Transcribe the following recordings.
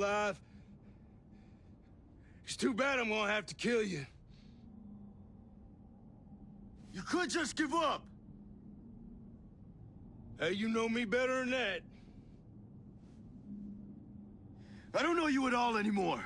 alive. It's too bad I'm gonna have to kill you. You could just give up. Hey, you know me better than that. I don't know you at all anymore.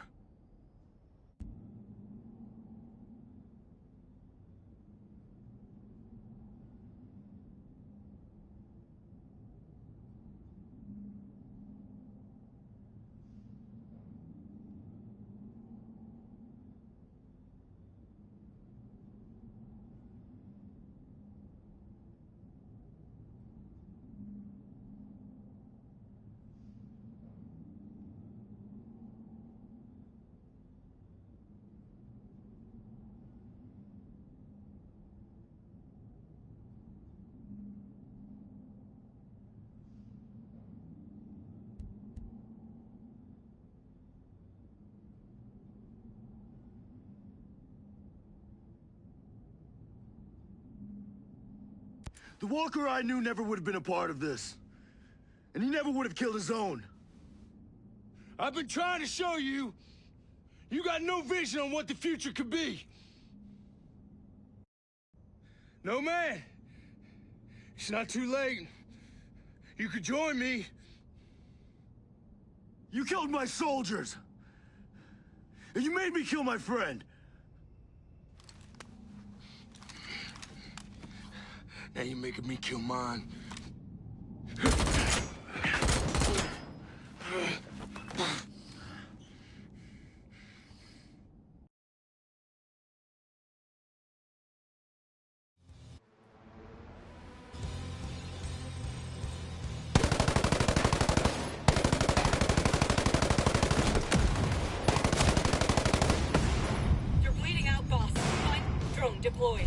The Walker I knew never would have been a part of this. And he never would have killed his own. I've been trying to show you, you got no vision on what the future could be. No, man. It's not too late. You could join me. You killed my soldiers. And you made me kill my friend. Now you're making me kill mine. You're bleeding out, boss. Fine. Drone deployed.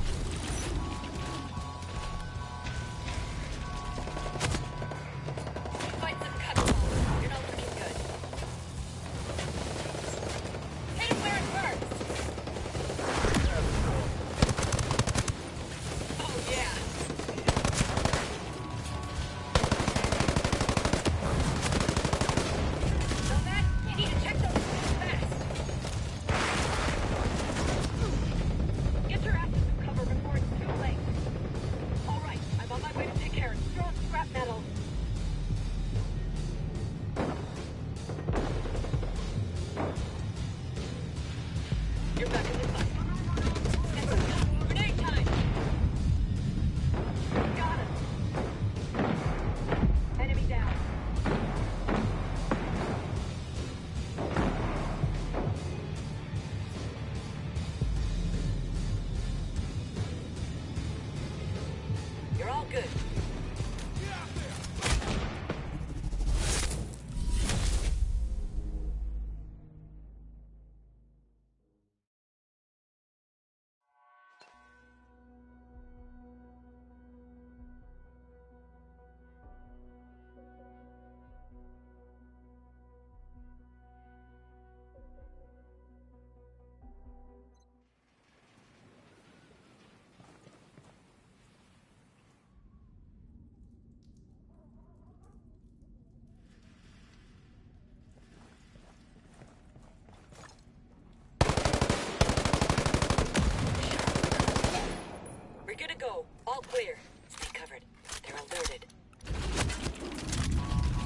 Go. All clear. Stay covered. They're alerted.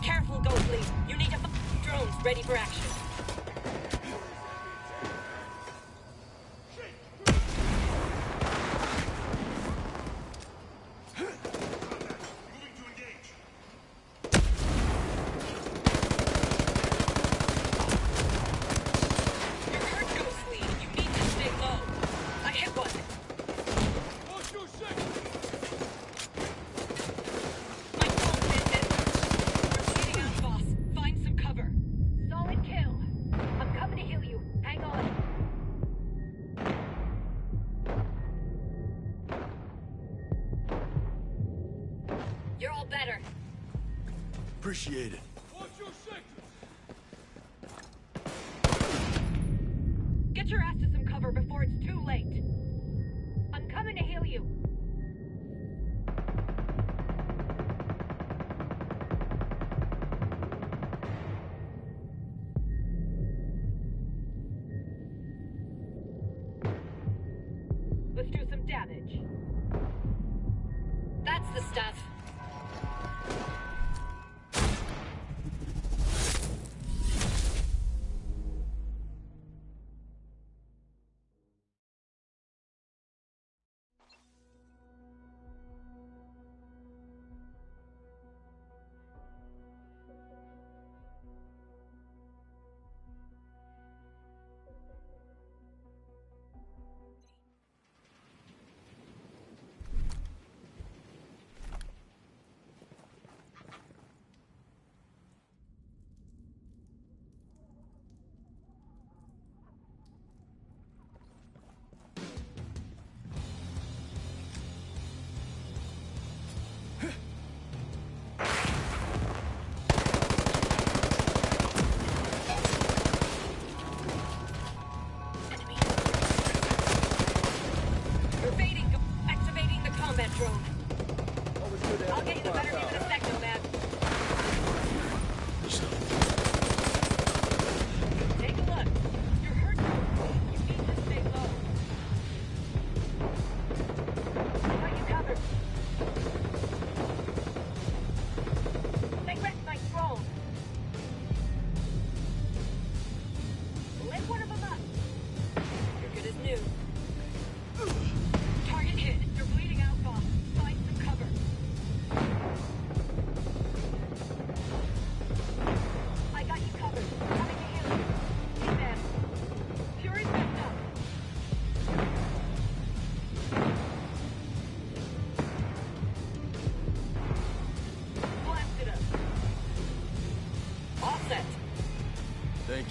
Careful, Ghostly. You need to drones ready for action. Appreciate it. Get your ass to some cover before it's too late. I'm coming to heal you.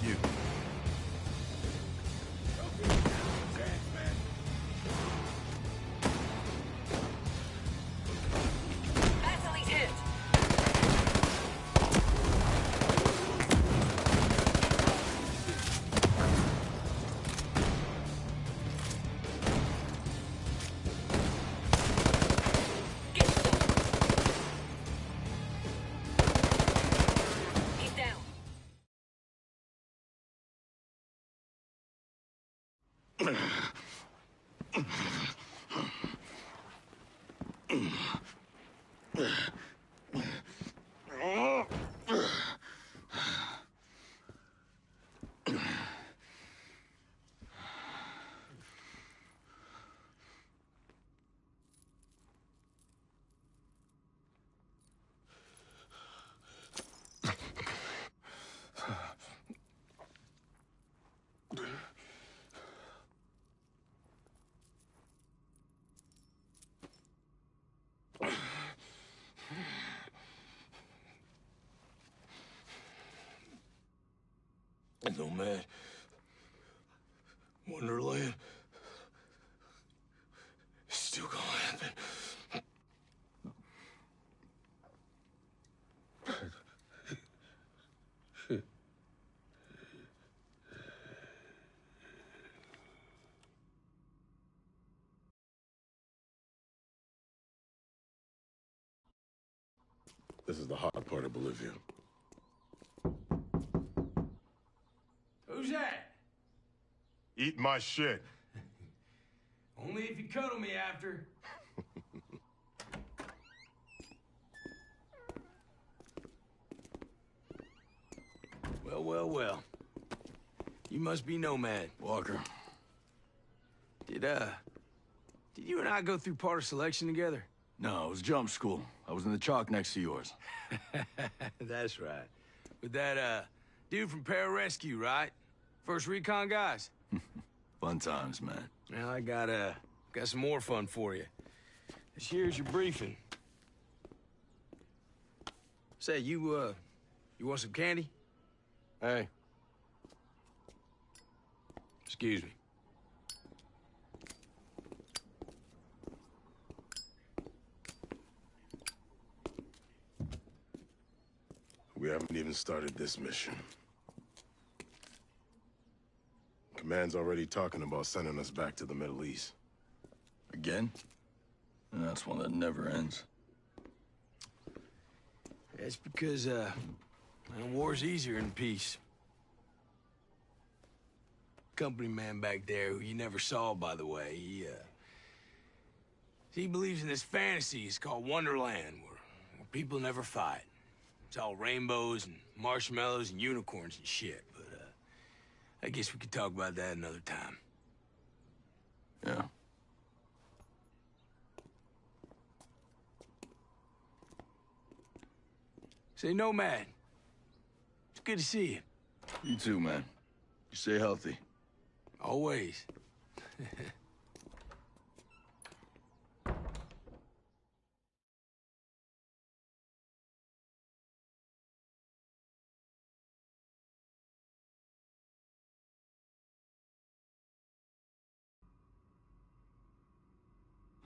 you. Massively hit. Get some. He's down. Nomad. Wonderland. It's still gonna happen. This is the hard part of Bolivia. Who's that? Eat my shit. Only if you cuddle me after. Well, well, well. You must be Nomad. Walker. Did you and I go through part of selection together? No, it was jump school. I was in the chalk next to yours. That's right. With that, dude from Pararescue, right? First recon guys? Fun times, man. Well, I got some more fun for you. This here's your briefing. Say, you want some candy? Hey. Excuse me. We haven't even started this mission. Command's already talking about sending us back to the Middle East. Again? And that's one that never ends. That's because, war's easier in peace. Company man back there, who you never saw, by the way, he believes in this fantasy. It's called Wonderland, where people never fight. It's all rainbows and marshmallows and unicorns and shit, but, I guess we could talk about that another time. Yeah. Say, Nomad. It's good to see you. You too, man. You stay healthy. Always.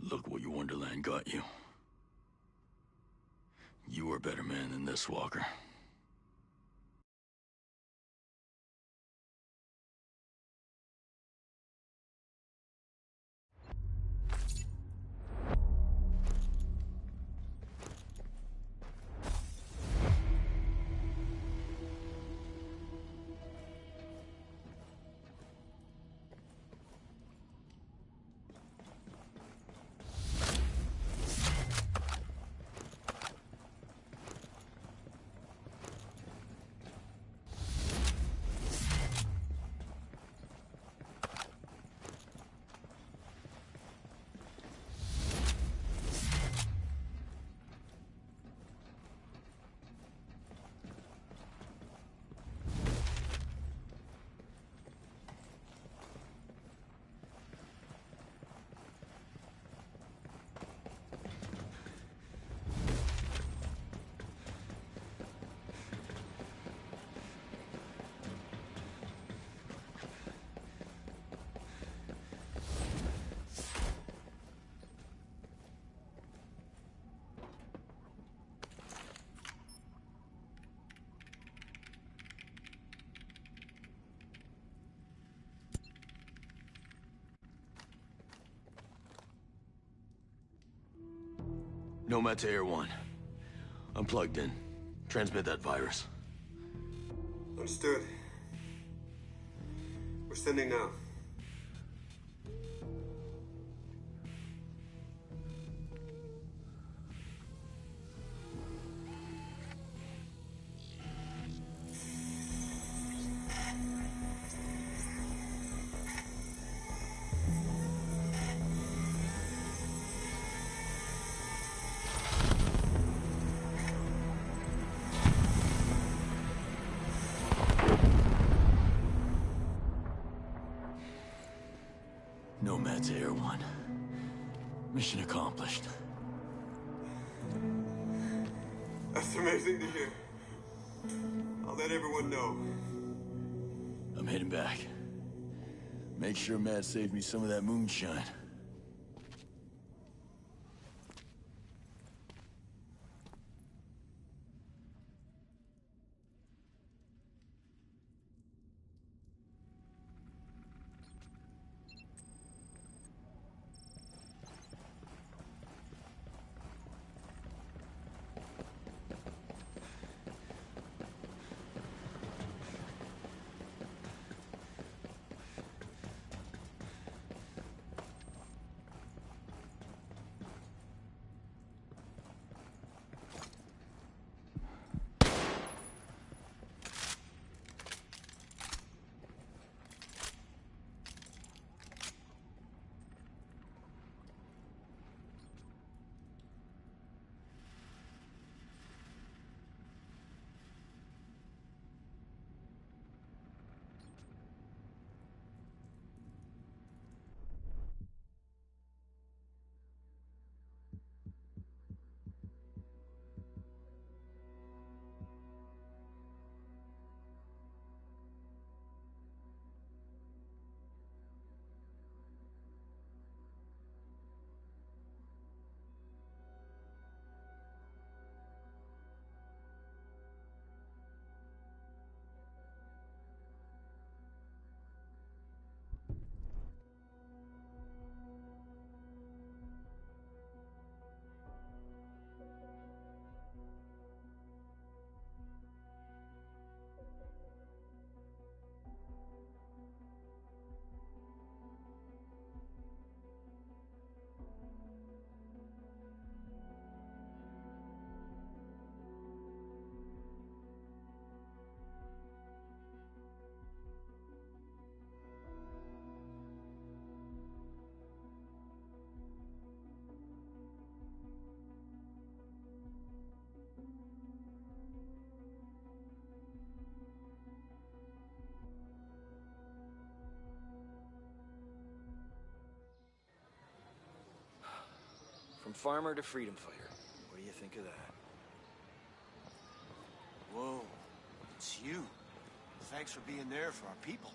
Look what your Wonderland got you. You are a better man than this, Walker. Nomad to Air 1. I'm plugged in. Transmit that virus. Understood. We're sending now. Nomad to Air 1. Mission accomplished. That's amazing to hear. I'll let everyone know. I'm heading back. Make sure Matt saved me some of that moonshine. From farmer to freedom fighter. What do you think of that? Whoa, it's you. Thanks for being there for our people.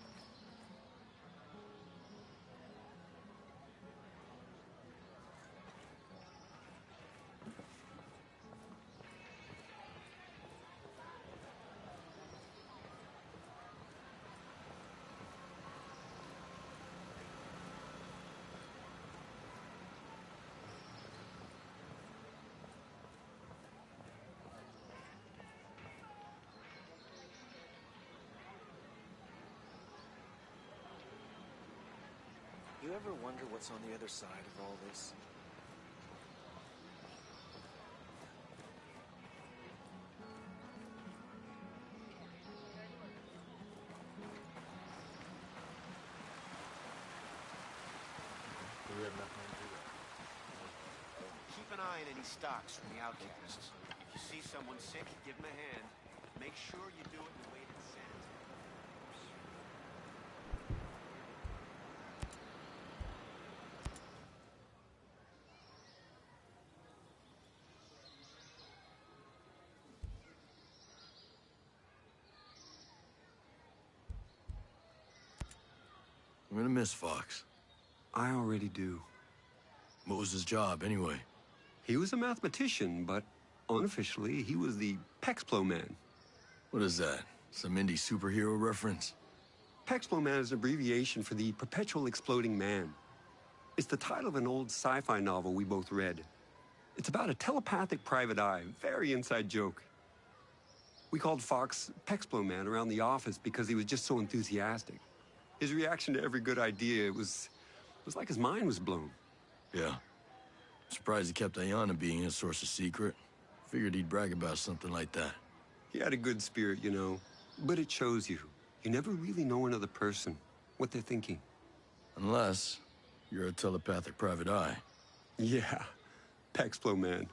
You ever wonder what's on the other side of all this? We have nothing to do with Keep an eye on any stocks from the outcasts. If you see someone sick, give them a hand. Make sure you do it in the way that's sent. I'm gonna miss Fox. I already do. What was his job, anyway? He was a mathematician, but unofficially, he was the Pexplo Man. What is that? Some indie superhero reference? Pexplo Man is an abbreviation for the Perpetual Exploding Man. It's the title of an old sci-fi novel we both read. It's about a telepathic private eye, very inside joke. We called Fox Pexplo Man around the office because he was just so enthusiastic. His reaction to every good idea was like his mind was blown. Yeah. Surprised he kept Ayana being his source of secret. Figured he'd brag about something like that. He had a good spirit, you know, but it shows you. You never really know another person, what they're thinking. Unless you're a telepathic private eye. Yeah, Pexplo Man.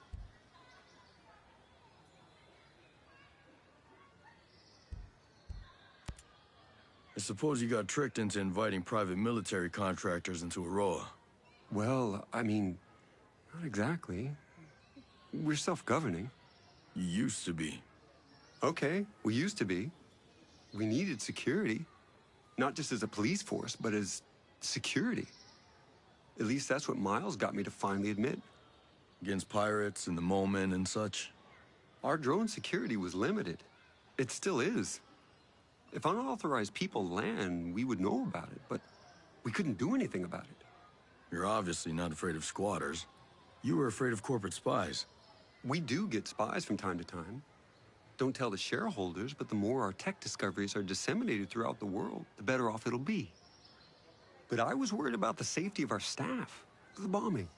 I suppose you got tricked into inviting private military contractors into Aroa. Well, I mean, not exactly. We're self-governing. You used to be. Okay, we used to be. We needed security. Not just as a police force, but as security. At least that's what Miles got me to finally admit. Against pirates in the moment and such. Our drone security was limited. It still is. If unauthorized people land, we would know about it, but we couldn't do anything about it. You're obviously not afraid of squatters. You were afraid of corporate spies. We do get spies from time to time. Don't tell the shareholders, but the more our tech discoveries are disseminated throughout the world, the better off it'll be. But I was worried about the safety of our staff, the bombing.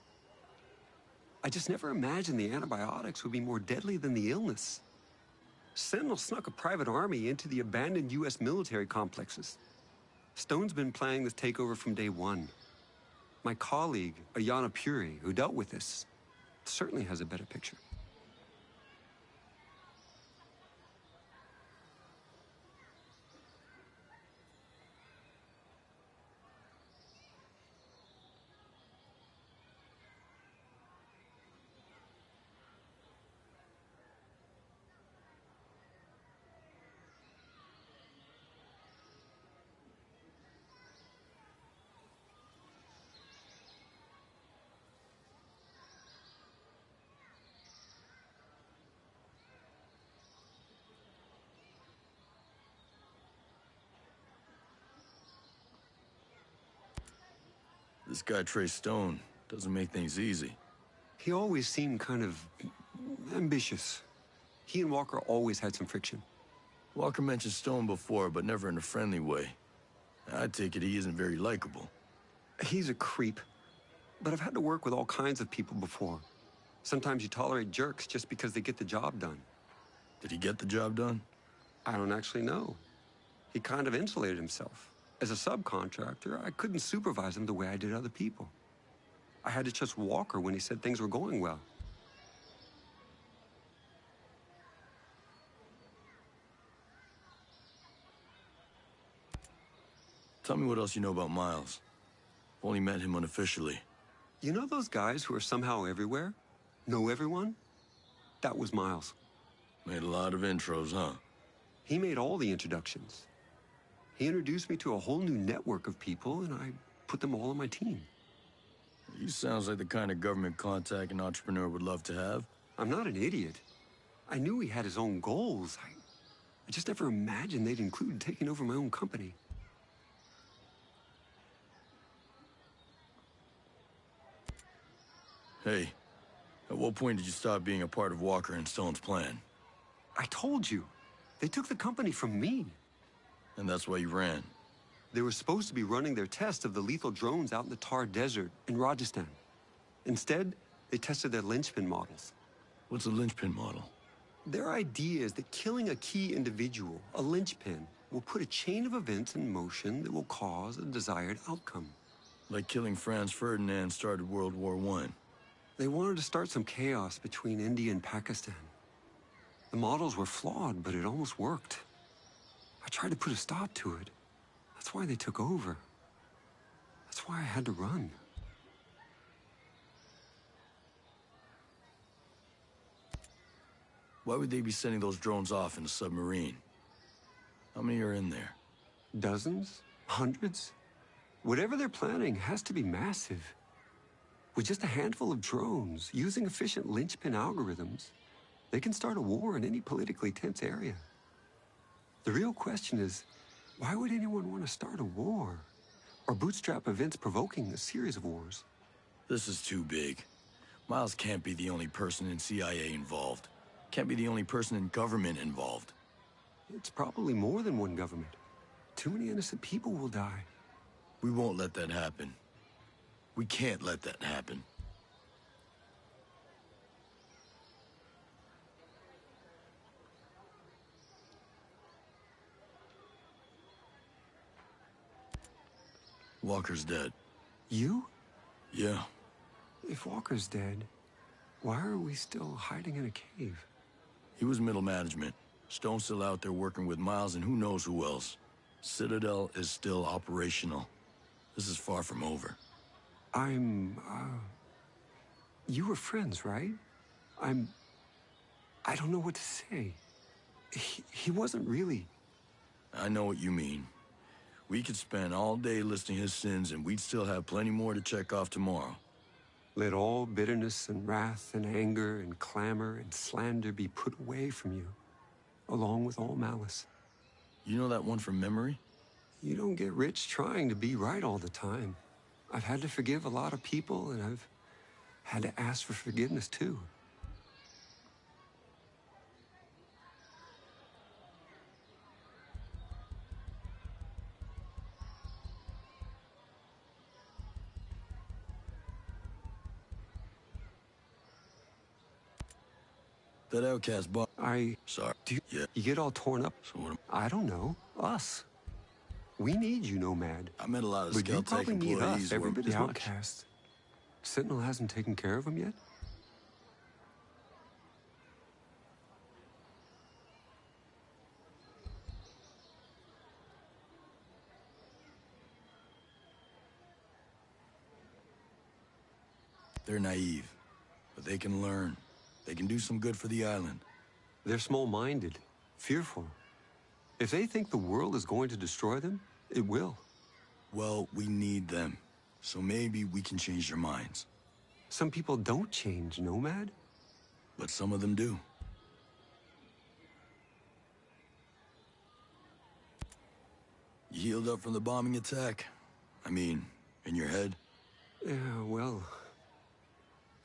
I just never imagined the antibiotics would be more deadly than the illness. Sentinel snuck a private army into the abandoned U.S. military complexes. Stone's been planning this takeover from day one. My colleague, Ayana Puri, who dealt with this, certainly has a better picture. This guy, Trey Stone, doesn't make things easy. He always seemed kind of ambitious. He and Walker always had some friction. Walker mentioned Stone before, but never in a friendly way. I take it he isn't very likable. He's a creep. But I've had to work with all kinds of people before. Sometimes you tolerate jerks just because they get the job done. Did he get the job done? I don't actually know. He kind of insulated himself. As a subcontractor, I couldn't supervise him the way I did other people. I had to trust Walker when he said things were going well. Tell me what else you know about Miles. Only met him unofficially. You know those guys who are somehow everywhere? Know everyone? That was Miles. Made a lot of intros, huh? He made all the introductions. He introduced me to a whole new network of people, and I put them all on my team. He sounds like the kind of government contact an entrepreneur would love to have. I'm not an idiot. I knew he had his own goals. I just never imagined they'd include taking over my own company. Hey, at what point did you stop being a part of Walker and Stone's plan? I told you. They took the company from me. And that's why you ran. They were supposed to be running their test of the lethal drones out in the Thar Desert in Rajasthan. Instead, they tested their linchpin models. What's a linchpin model? Their idea is that killing a key individual, a linchpin, will put a chain of events in motion that will cause a desired outcome. Like killing Franz Ferdinand started World War I. They wanted to start some chaos between India and Pakistan. The models were flawed, but it almost worked. I tried to put a stop to it. That's why they took over. That's why I had to run. Why would they be sending those drones off in a submarine? How many are in there? Dozens? Hundreds? Whatever they're planning has to be massive. With just a handful of drones, using efficient linchpin algorithms, they can start a war in any politically tense area. The real question is, why would anyone want to start a war? Or bootstrap events provoking a series of wars? This is too big. Miles can't be the only person in CIA involved. Can't be the only person in government involved. It's probably more than one government. Too many innocent people will die. We won't let that happen. We can't let that happen. Walker's dead. You? Yeah. If Walker's dead, why are we still hiding in a cave? He was middle management. Stone's still out there working with Miles and who knows who else. Citadel is still operational. This is far from over. You were friends, right? I don't know what to say. He wasn't really... I know what you mean. We could spend all day listing his sins and we'd still have plenty more to check off tomorrow. Let all bitterness and wrath and anger and clamor and slander be put away from you, along with all malice. You know that one from memory? You don't get rich trying to be right all the time. I've had to forgive a lot of people, and I've had to ask for forgiveness, too. That outcast bar. Sorry. You get all torn up? So what? I don't know. Us. We need you, Nomad. I met a lot of But you Skeltec probably need employees us who every are bit as as much. outcast. Sentinel hasn't taken care of him yet? They're naive, but they can learn. They can do some good for the island. They're small-minded, fearful. If they think the world is going to destroy them, it will. Well, we need them, so maybe we can change their minds. Some people don't change, Nomad. But some of them do. You healed up from the bombing attack? I mean, in your head? Yeah, well,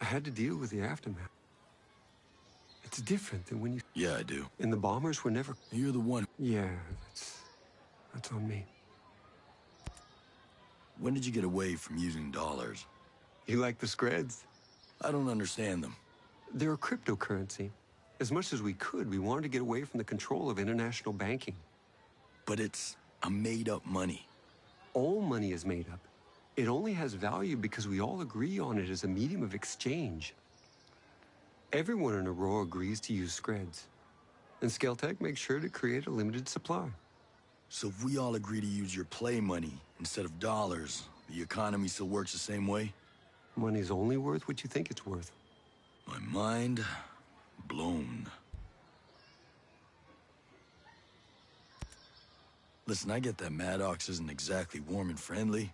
I had to deal with the aftermath. It's different than when you... Yeah, I do. And the bombers were never... You're the one. Yeah, that's on me. When did you get away from using dollars? You like the Screds? I don't understand them. They're a cryptocurrency. As much as we could, we wanted to get away from the control of international banking. But it's a made-up money. All money is made up. It only has value because we all agree on it as a medium of exchange. Everyone in Aurora agrees to use Screds. And Skeltec makes sure to create a limited supply. So if we all agree to use your play money instead of dollars, the economy still works the same way? Money's only worth what you think it's worth. My mind blown. Listen, I get that Maddox isn't exactly warm and friendly,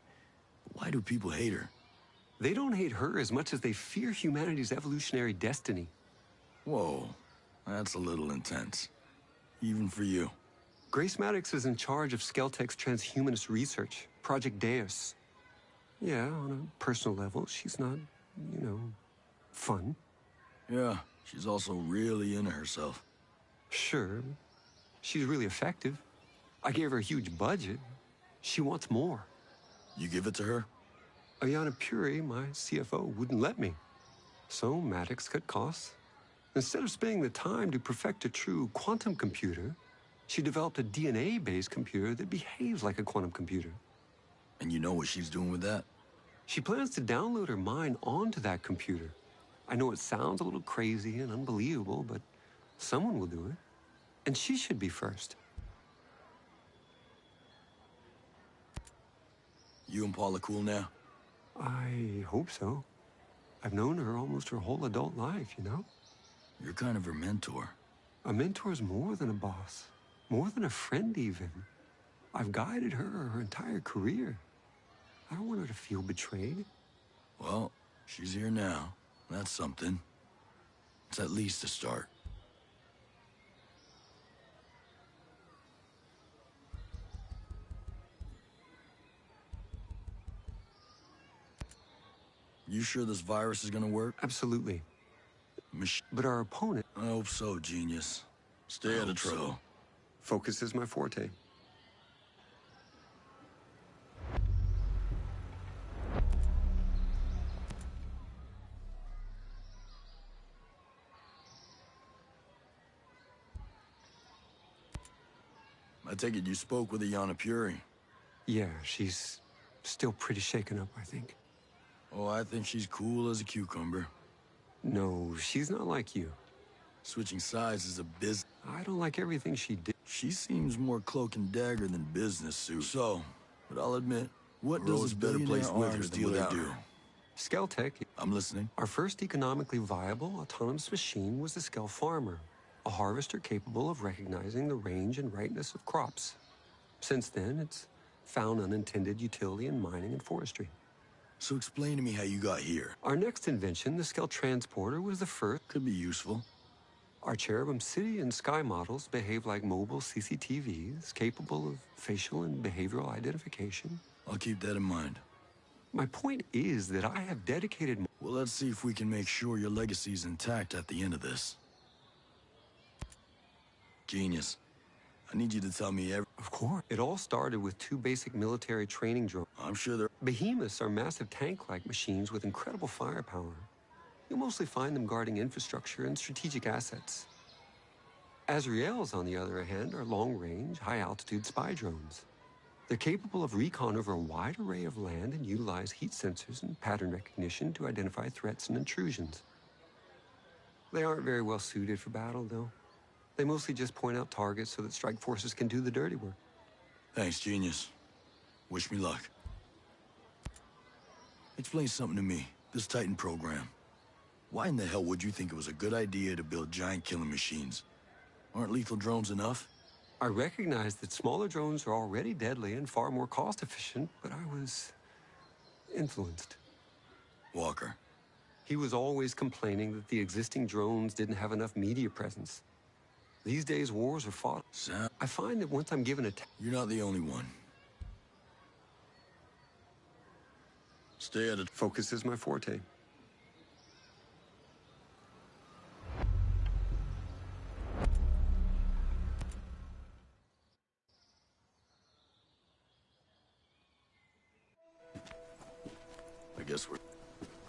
but why do people hate her? They don't hate her as much as they fear humanity's evolutionary destiny. Whoa, that's a little intense. Even for you. Grace Maddox is in charge of Skeltec's transhumanist research, Project Deus. Yeah, on a personal level, she's not, fun. Yeah, she's also really into herself. Sure, she's really effective. I gave her a huge budget. She wants more. You give it to her? Ayana Puri, my CFO, wouldn't let me. So Maddox cut costs. Instead of spending the time to perfect a true quantum computer, she developed a DNA-based computer that behaves like a quantum computer. And you know what she's doing with that? She plans to download her mind onto that computer. I know it sounds a little crazy and unbelievable, but someone will do it. And she should be first. You and Paula cool now? I hope so. I've known her almost her whole adult life, you know? You're kind of her mentor. A mentor's more than a boss. More than a friend, even. I've guided her entire career. I don't want her to feel betrayed. Well, she's here now. That's something. It's at least a start. You sure this virus is gonna work? Absolutely. But our opponent... I hope so, genius. Stay out of trouble. Focus is my forte. I take it you spoke with Ayanna Puri. Yeah, she's still pretty shaken up, I think. Oh, I think she's cool as a cucumber. No, she's not like you. Switching sides is a business. I don't like everything she did. She seems more cloak and dagger than business suit. So, but I'll admit, what does a better place with her than without her? Skeltech. I'm listening. Our first economically viable autonomous machine was the Skell Farmer, a harvester capable of recognizing the range and rightness of crops. Since then, it's found unintended utility in mining and forestry. So explain to me how you got here. Our next invention, the Skell Transporter, was the first. Could be useful. Our Cherubim City and Sky models behave like mobile CCTVs, capable of facial and behavioral identification. I'll keep that in mind. My point is that I have dedicated... Well, let's see if we can make sure your legacy's intact at the end of this. Genius. I need you to tell me every... Of course. It all started with 2 basic military training drones. I'm sure they're... Behemoths are massive tank-like machines with incredible firepower. You'll mostly find them guarding infrastructure and strategic assets. Azraels, on the other hand, are long-range, high-altitude spy drones. They're capable of recon over a wide array of land and utilize heat sensors and pattern recognition to identify threats and intrusions. They aren't very well suited for battle, though. They mostly just point out targets so that strike forces can do the dirty work. Thanks, genius. Wish me luck. Explain something to me, this Titan program. Why in the hell would you think it was a good idea to build giant killing machines? Aren't lethal drones enough? I recognize that smaller drones are already deadly and far more cost-efficient, but I was influenced. Walker. He was always complaining that the existing drones didn't have enough media presence. These days, wars are fought. Sam, I find that once I'm given a... you're not the only one. Stay at it. Focus is my forte. I guess we're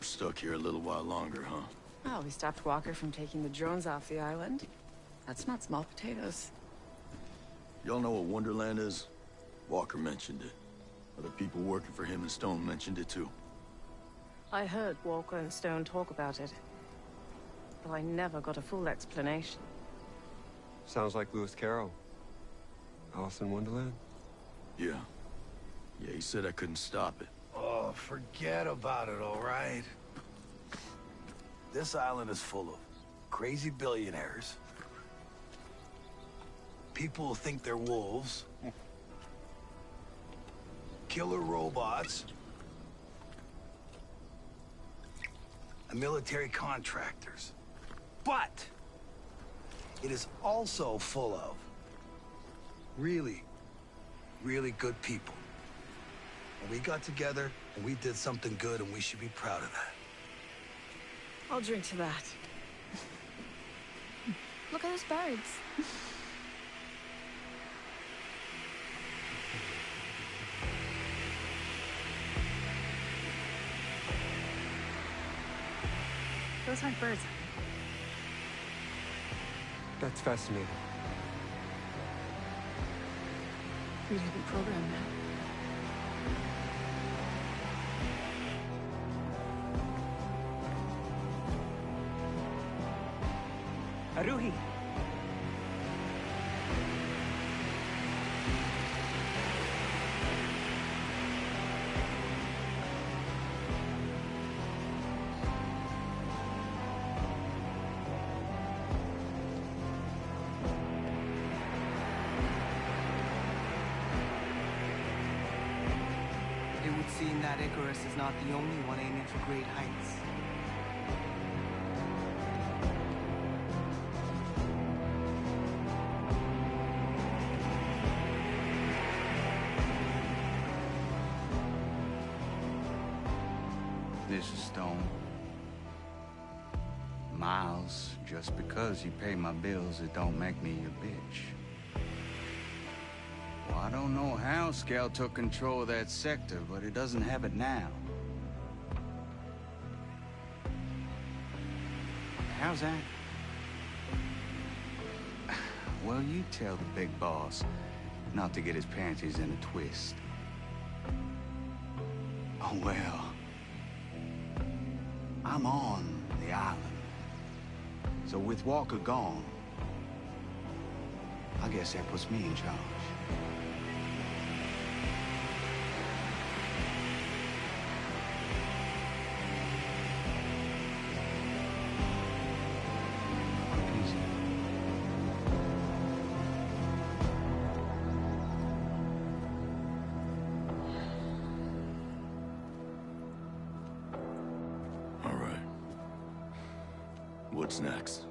stuck here a little while longer, huh? Well, we stopped Walker from taking the drones off the island. That's not small potatoes. Y'all know what Wonderland is? Walker mentioned it. Other people working for him and Stone mentioned it too. I heard Walker and Stone talk about it, but I never got a full explanation. Sounds like Lewis Carroll. Alice in Wonderland? Yeah. Yeah, he said I couldn't stop it. Oh, forget about it, all right? This island is full of crazy billionaires. People who think they're wolves. Killer robots. And military contractors. But it is also full of really, really good people. And we got together and we did something good, and we should be proud of that. I'll drink to that. Look at those birds. Those aren't birds. That's fascinating. We didn't program that. Aruhi. It would seem that Icarus is not the only one aiming for great heights. Mrs. Stone. Miles, just because you pay my bills, it don't make me your bitch. Well, I don't know how Scal took control of that sector, but it doesn't have it now. How's that? Well, you tell the big boss not to get his panties in a twist. Oh, well. I'm on the island. So with Walker gone, I guess that puts me in charge. All right. What's next?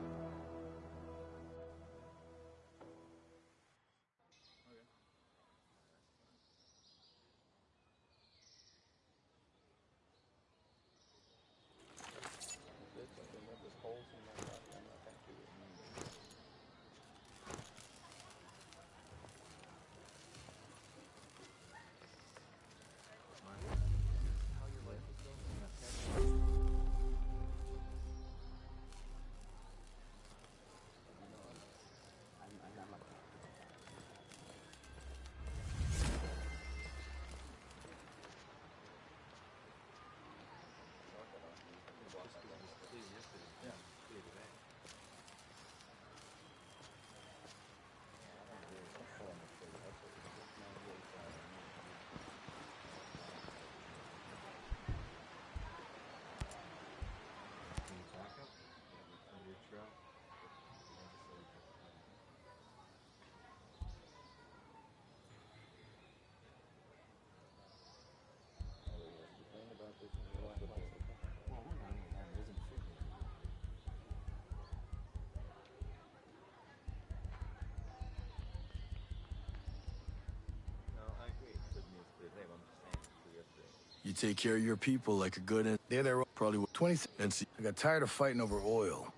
You take care of your people like a good They're probably 20. and see. I got tired of fighting over oil.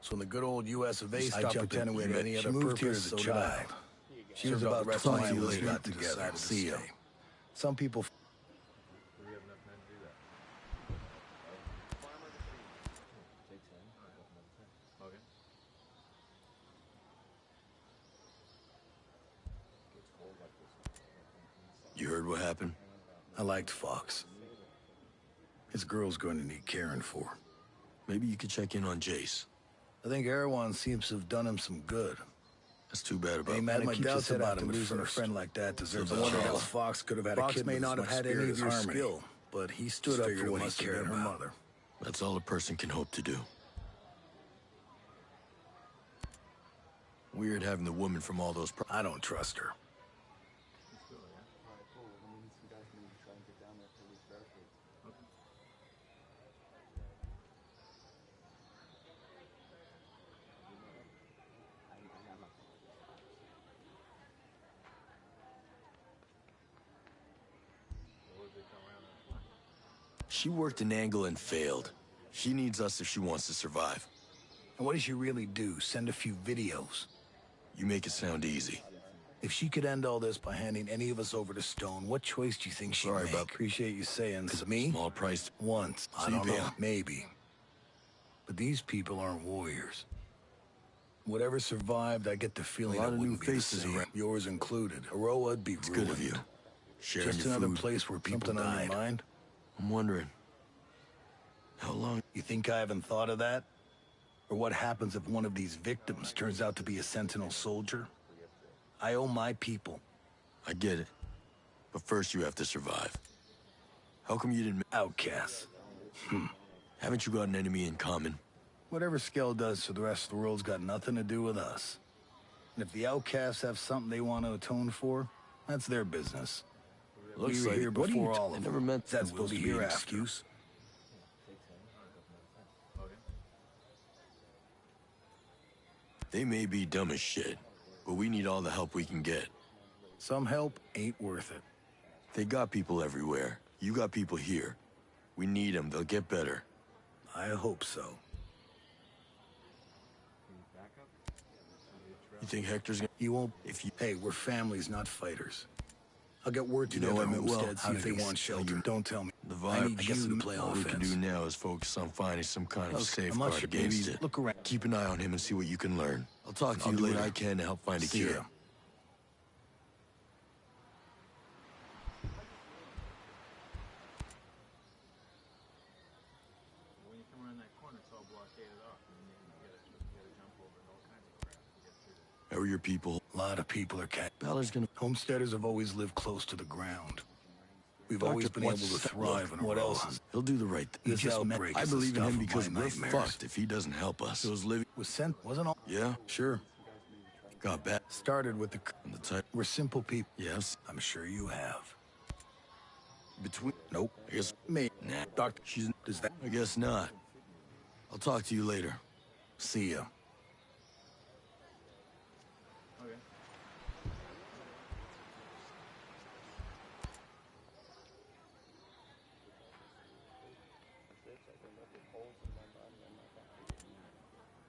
So when the good old U.S. of A I stopped jumped pretending we in. had any She other moved here purpose, as a so did I. child. She was about 20 years we got together. Decided to See ya. stay. Some people. We have enough men to do that. Okay. You heard what happened? I liked Fox. His girl's going to need caring for. Maybe you could check in on Jace. I think Erewhon seems to have done him some good. That's too bad about Hey, man, my doubts about him losing a first. friend like that deserves So a the wonder how Charles. Fox could have had Fox a kid may with not as have much had spirit any of as your harmony, skill, but he stood up for what he cared about. Mother. That's all a person can hope to do. Weird having the woman from all those. I don't trust her. She worked an angle and failed. She needs us if she wants to survive. And what does she really do? Send a few videos? You make it sound easy. If she could end all this by handing any of us over to Stone, what choice do you think she'd Sorry make? about- Appreciate you saying. 'Cause me? Small price. Once. I So you don't pay know. 'em. Maybe. But these people aren't warriors. Whatever survived, I get the feeling A lot it of new wouldn't be the faces same. around. Yours included. Aroa'd be It's ruined. good of you. Sharing Just your another food. place where people Something on died. your mind? I'm wondering. How long? You think I haven't thought of that? Or what happens if one of these victims turns out to be a Sentinel soldier? I owe my people. I get it. But first you have to survive. How come you didn't... Outcasts. Haven't you got an enemy in common? Whatever Skell does to the rest of the world's got nothing to do with us. And if the outcasts have something they want to atone for, that's their business. Looks we were like... here What are you before t- all I of never them. meant Is that the supposed to Wills be an being after. excuse? They may be dumb as shit, but we need all the help we can get. Some help ain't worth it. They got people everywhere. You got people here. We need them. They'll get better. I hope so. You think Hector's gonna... He won't. If you... Hey, we're families, not fighters. I'll get word to You know the I meant well. homestead, see if they want shelter. Don't tell me. The I vibe. need you to play All we can offense. do now is focus on finding some kind of Okay, safeguard unless you against maybe it. look around. Keep an eye on him and see what you can learn. I'll talk to I'll you do later. it. I can to help find a See cure. ya. When you come around that corner, it's all blockaded off. And then you gotta jump over and all kinds of crap to get through there. How are your people? A lot of people are Ballard's gonna... Homesteaders have always lived close to the ground. We've Doctor, always been able to what's- thrive in a What row. else is... He'll do the right thing. This outbreak I is the believe in stuff him of because my we're nightmares. fucked if he doesn't help us. Those living... Was sent, wasn't all? Yeah? Sure. Got bad. Started with the... And the type... We're simple people. Yes. I'm sure you have. Between... Nope. I guess... Me. Nah. Doctor. She's... Does that... I guess not. I'll talk to you later. See ya. Okay.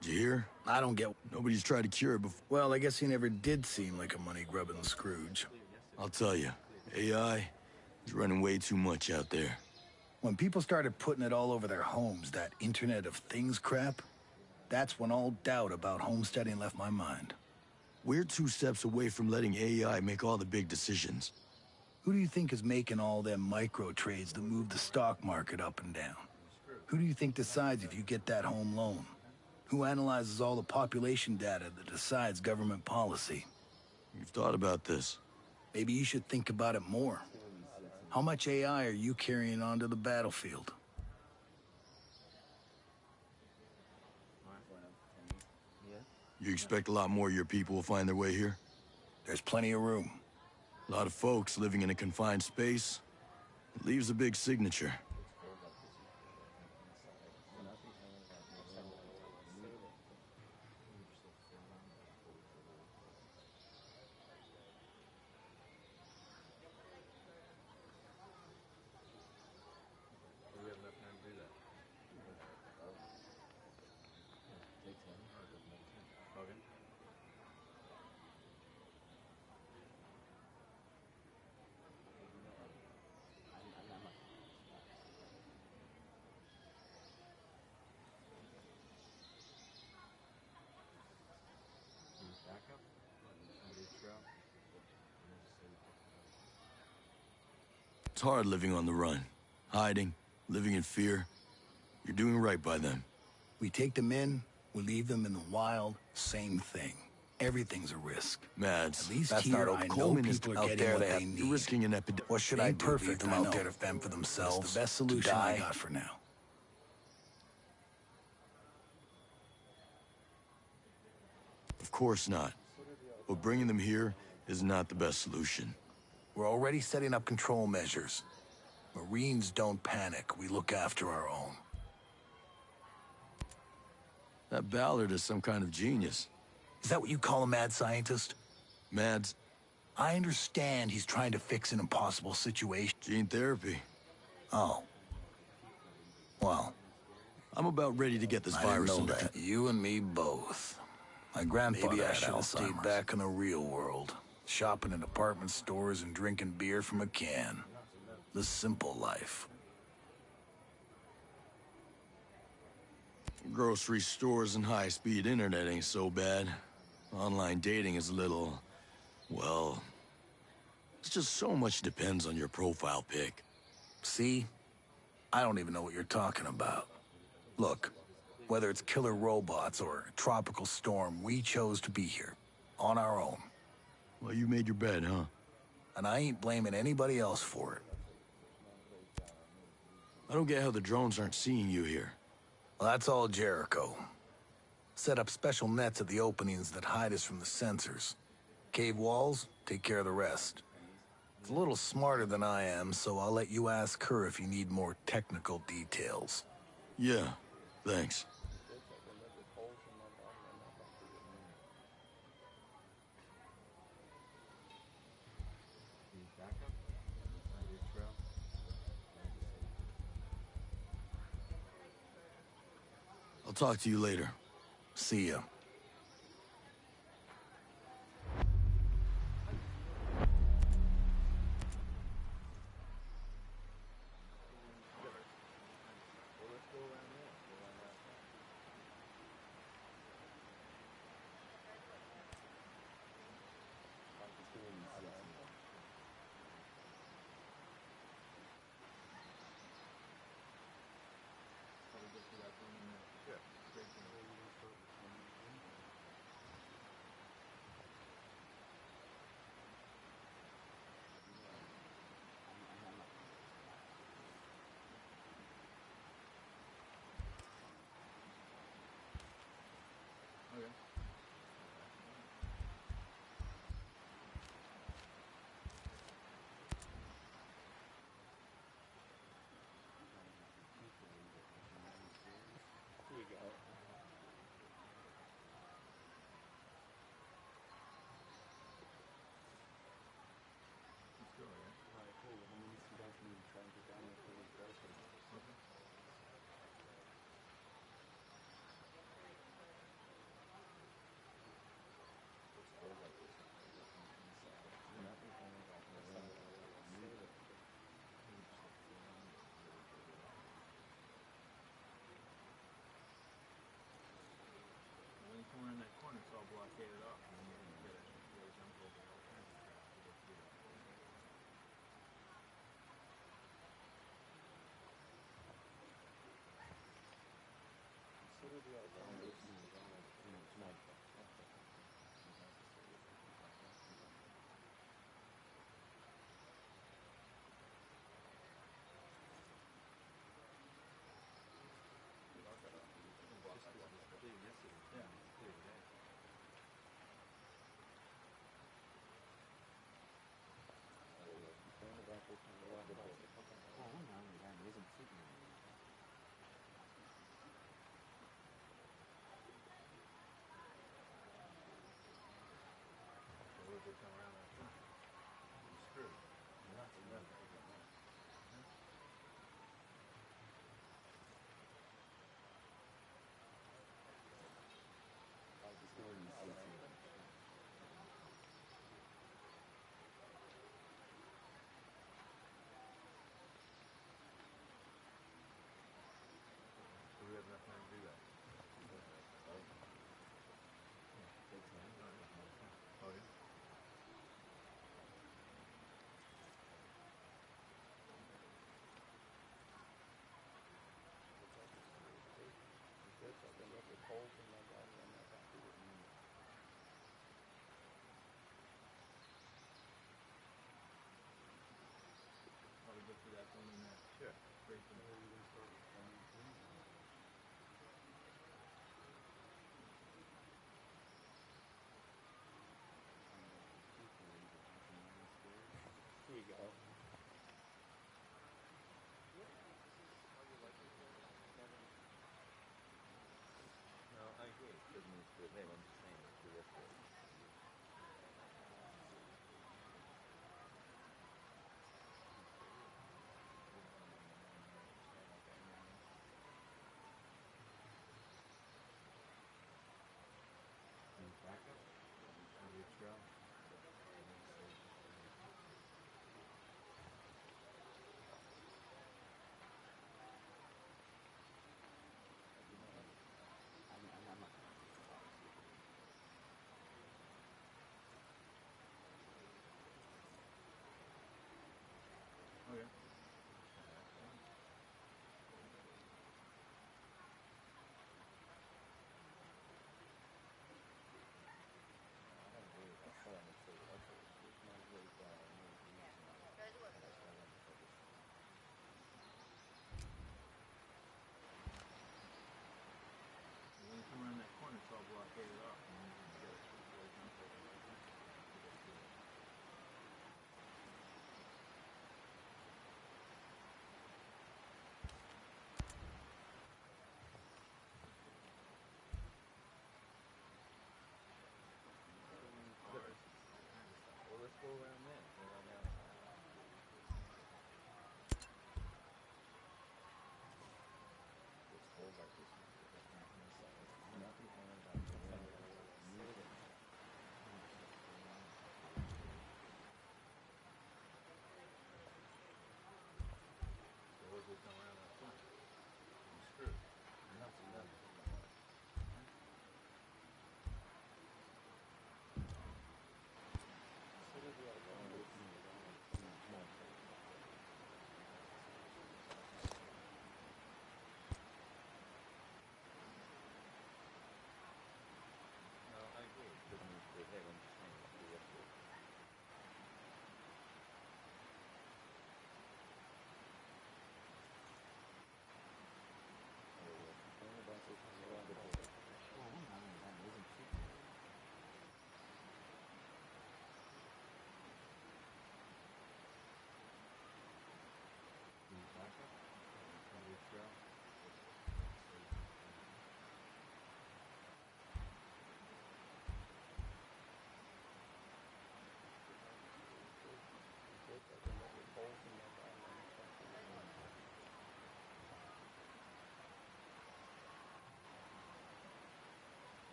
Did you hear? I don't get... Nobody's tried to cure it before. Well, I guess he never did seem like a money-grubbing Scrooge. I'll tell you. AI is running way too much out there. When people started putting it all over their homes, that Internet of Things crap, that's when all doubt about homesteading left my mind. We're 2 steps away from letting AI make all the big decisions. Who do you think is making all them micro trades that move the stock market up and down? Who do you think decides if you get that home loan? Who analyzes all the population data that decides government policy? You've thought about this. Maybe you should think about it more. How much AI are you carrying onto the battlefield? You expect a lot more of your people will find their way here? There's plenty of room. A lot of folks living in a confined space. It leaves a big signature. We have enough time to do that. Okay. Backup? Somebody's drop? It's hard living on the run. Hiding, living in fear. You're doing right by them. We take them in, we leave them in the wild, same thing. Everything's a risk. Mads, At least that's here, not I know Coleman is people are out getting there. what they need. You're risking an epidemic. What should I do? Leave them out there to fend for themselves? That's the best solution I got for now. Of course not. But bringing them here is not the best solution. We're already setting up control measures. Marines don't panic. We look after our own. That Ballard is some kind of genius. Is that what you call a mad scientist? Mads, I understand he's trying to fix an impossible situation. gene therapy. Oh. Well, I'm about ready to get this I didn't virus know under that. You and me both. My grandfather Maybe I should have stayed back in the real world. Shopping in department stores and drinking beer from a can. The simple life. Grocery stores and high-speed internet ain't so bad. Online dating is a little... well... it's just so much depends on your profile pic. See? I don't even know what you're talking about. Look, whether it's killer robots or a tropical storm, we chose to be here. On our own. Well, you made your bed, huh? And I ain't blaming anybody else for it. I don't get how the drones aren't seeing you here. Well, that's all Jericho. Set up special nets at the openings that hide us from the sensors. Cave walls, take care of the rest. It's a little smarter than I am, so I'll let you ask her if you need more technical details. Yeah, thanks. I'll talk to you later. See ya. When you come around that corner, it's all blockaded off, and then you're gonna get a jump over all kinds of crap to get through that.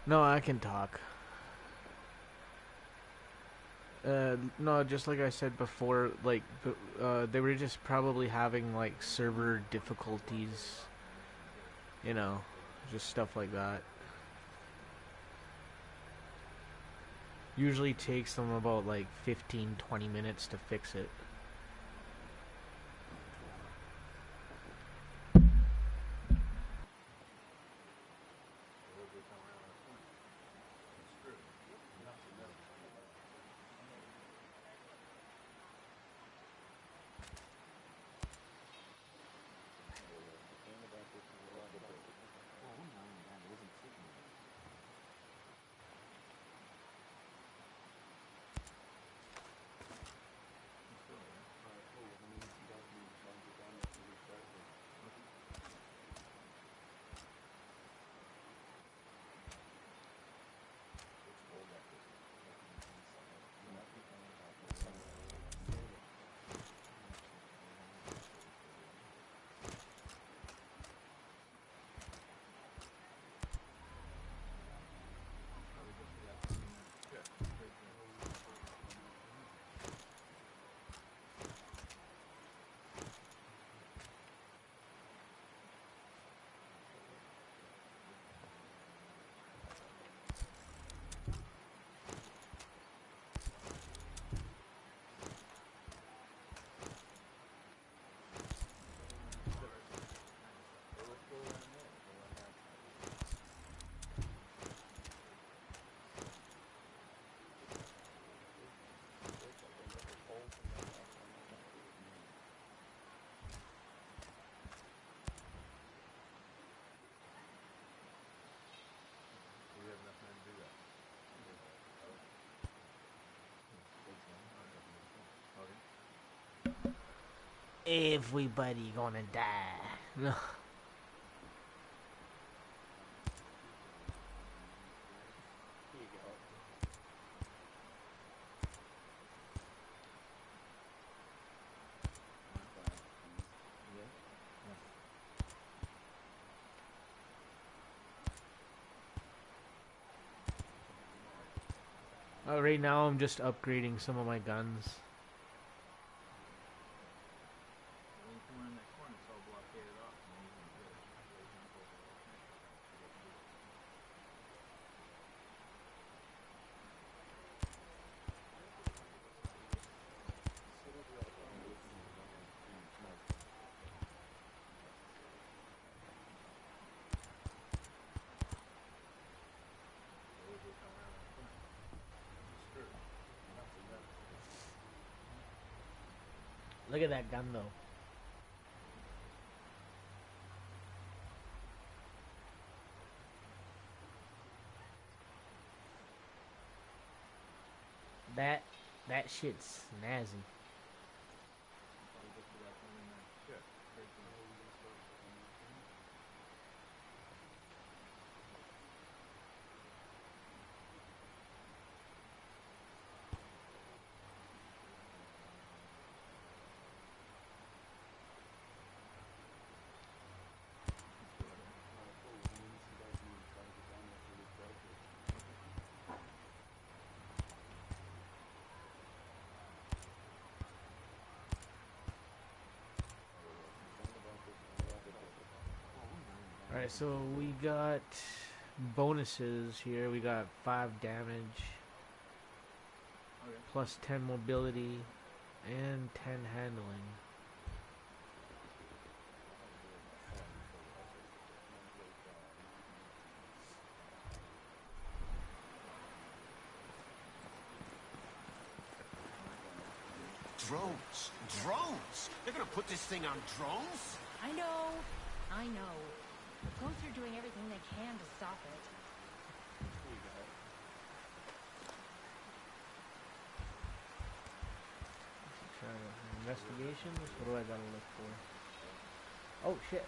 No, I can talk. No, just like I said before, like, they were just probably having, like, server difficulties. You know, just stuff like that. Usually takes them about, like, 15-20 minutes to fix it. Everybody gonna die. No. Right now I'm just upgrading some of my guns. Look at that gun though. That shit's snazzy. Alright, so we got bonuses here. We got 5 damage, plus 10 mobility, and 10 handling. Drones. Drones? They're gonna put this thing on drones? I know. Ghosts are doing everything they can to stop it. Investigations? What do I gotta look for? Oh shit.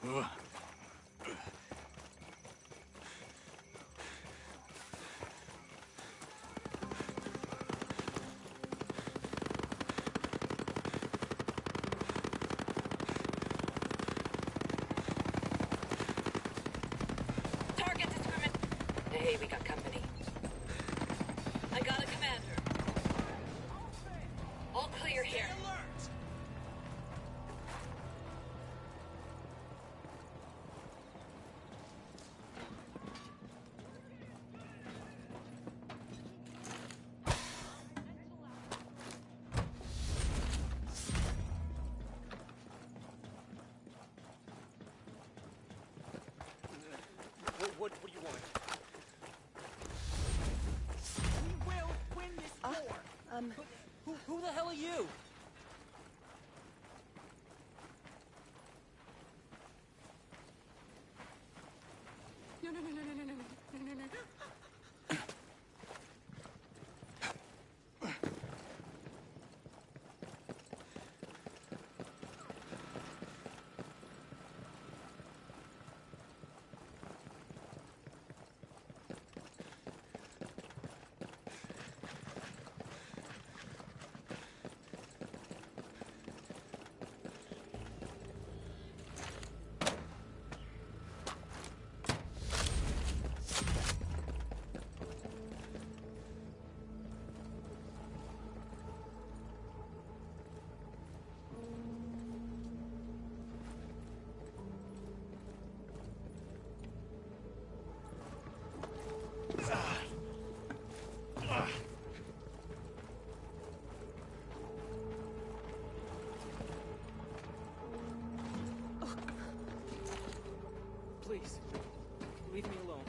Target discrimination. Hey, we got company. I got a commander. All clear here. What do you want? We will win this war. Who the hell are you? No. Please, leave me alone.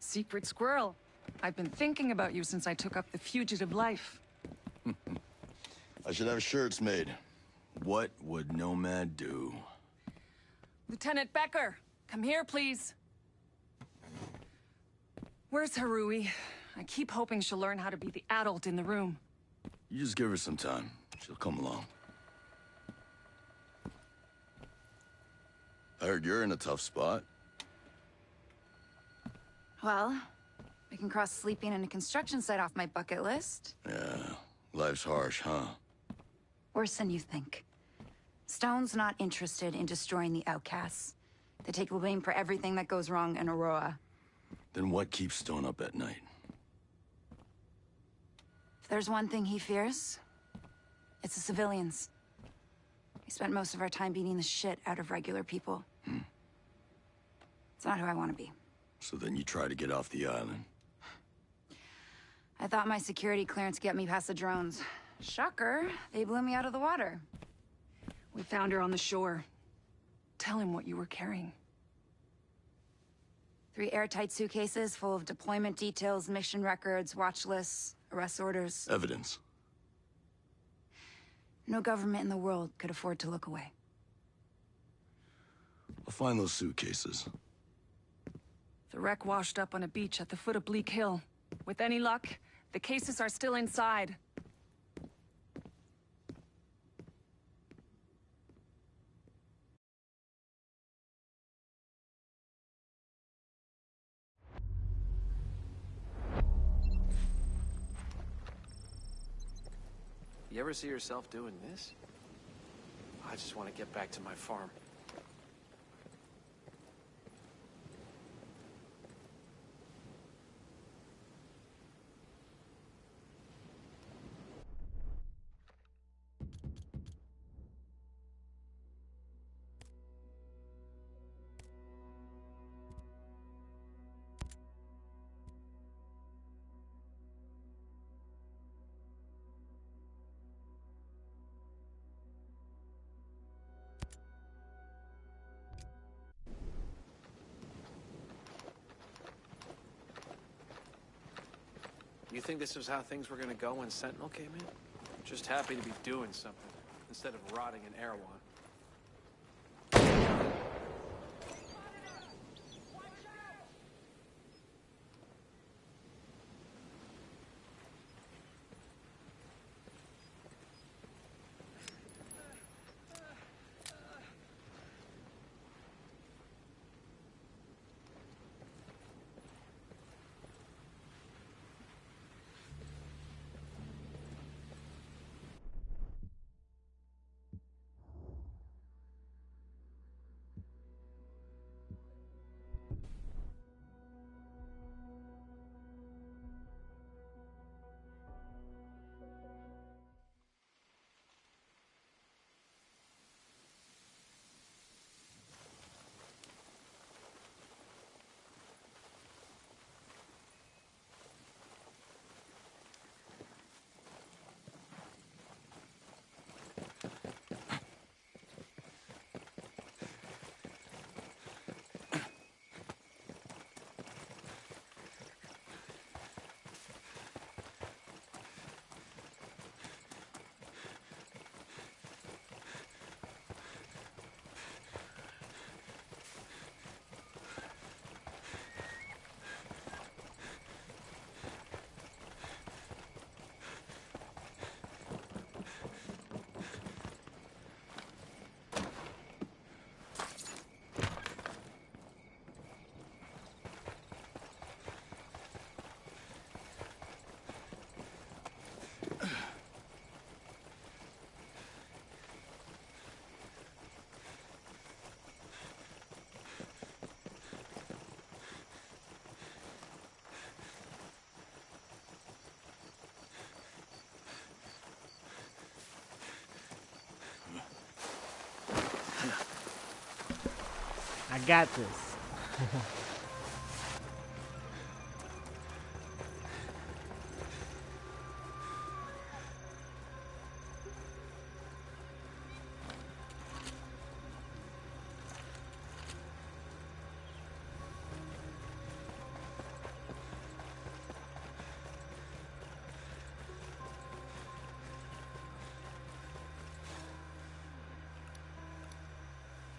Secret squirrel. I've been thinking about you since I took up the fugitive life. I should have shirts made. What would Nomad do? Lieutenant Becker, come here, please. Where's Harui? I keep hoping she'll learn how to be the adult in the room. You just give her some time. She'll come along. I heard you're in a tough spot. Well, I can cross sleeping in a construction site off my bucket list. Yeah, life's harsh, huh? Worse than you think. Stone's not interested in destroying the outcasts. They take the blame for everything that goes wrong in Aurora. Then what keeps Stone up at night? If there's one thing he fears, it's the civilians. We spent most of our time beating the shit out of regular people. It's not who I want to be. So then you try to get off the island. I thought my security clearance get me past the drones. Shocker, they blew me out of the water. We found her on the shore. Tell him what you were carrying. 3 airtight suitcases full of deployment details, mission records, watch lists, arrest orders. Evidence. No government in the world could afford to look away. I'll find those suitcases. The wreck washed up on a beach at the foot of Bleak Hill. With any luck, the cases are still inside. You ever see yourself doing this? I just want to get back to my farm. You think this was how things were gonna go when Sentinel came in? Just happy to be doing something, instead of rotting in Erewhon. I got this.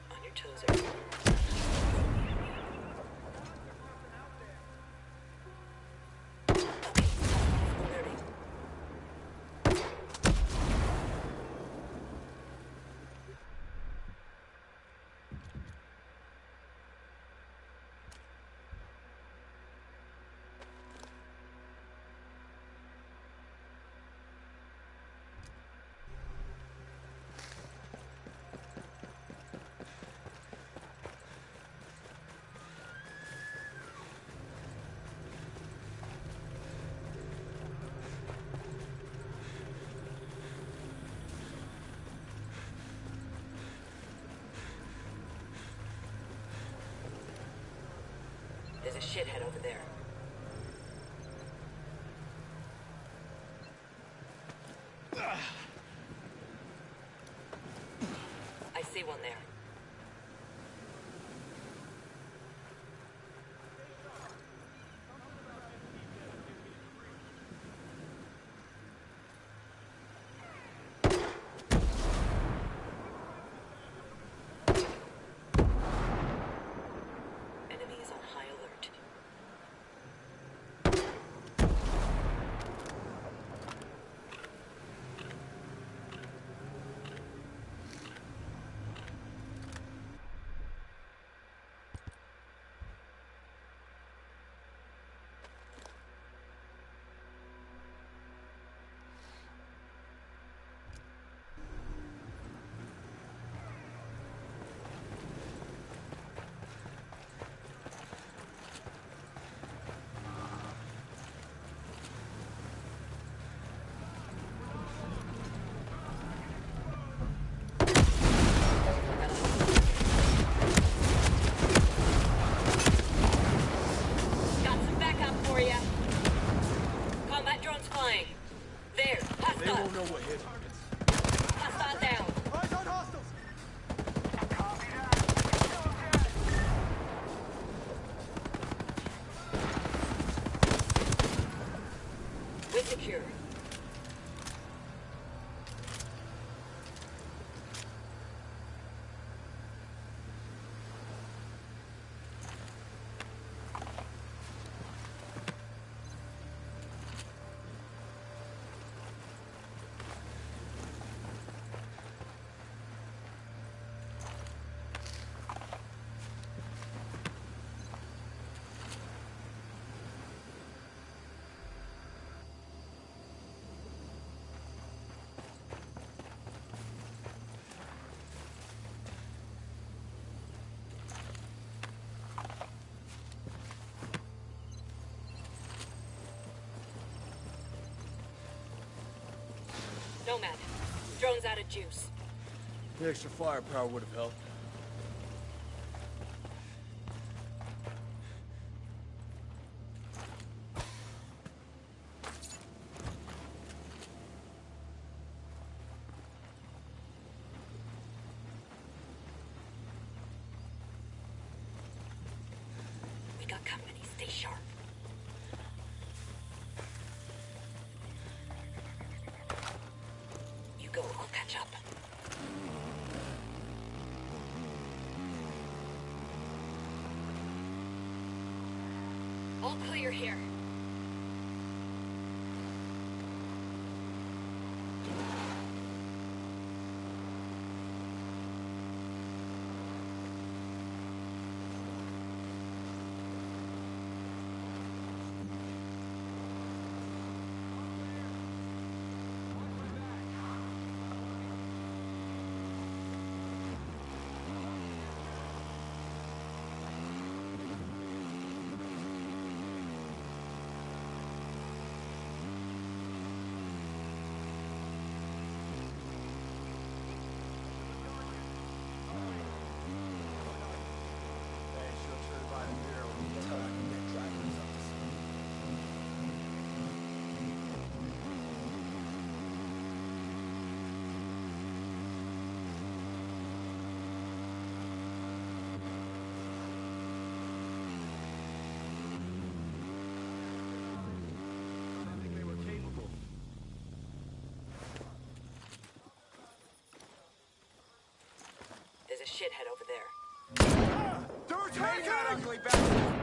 On your toes, everyone. There's a shithead over there. I see one there. Nomad. Drone's out of juice. The extra firepower would have helped. We got company. Stay sharp. You go, I'll catch up. All clear here. There's a shithead over there. Take that ugly bastard!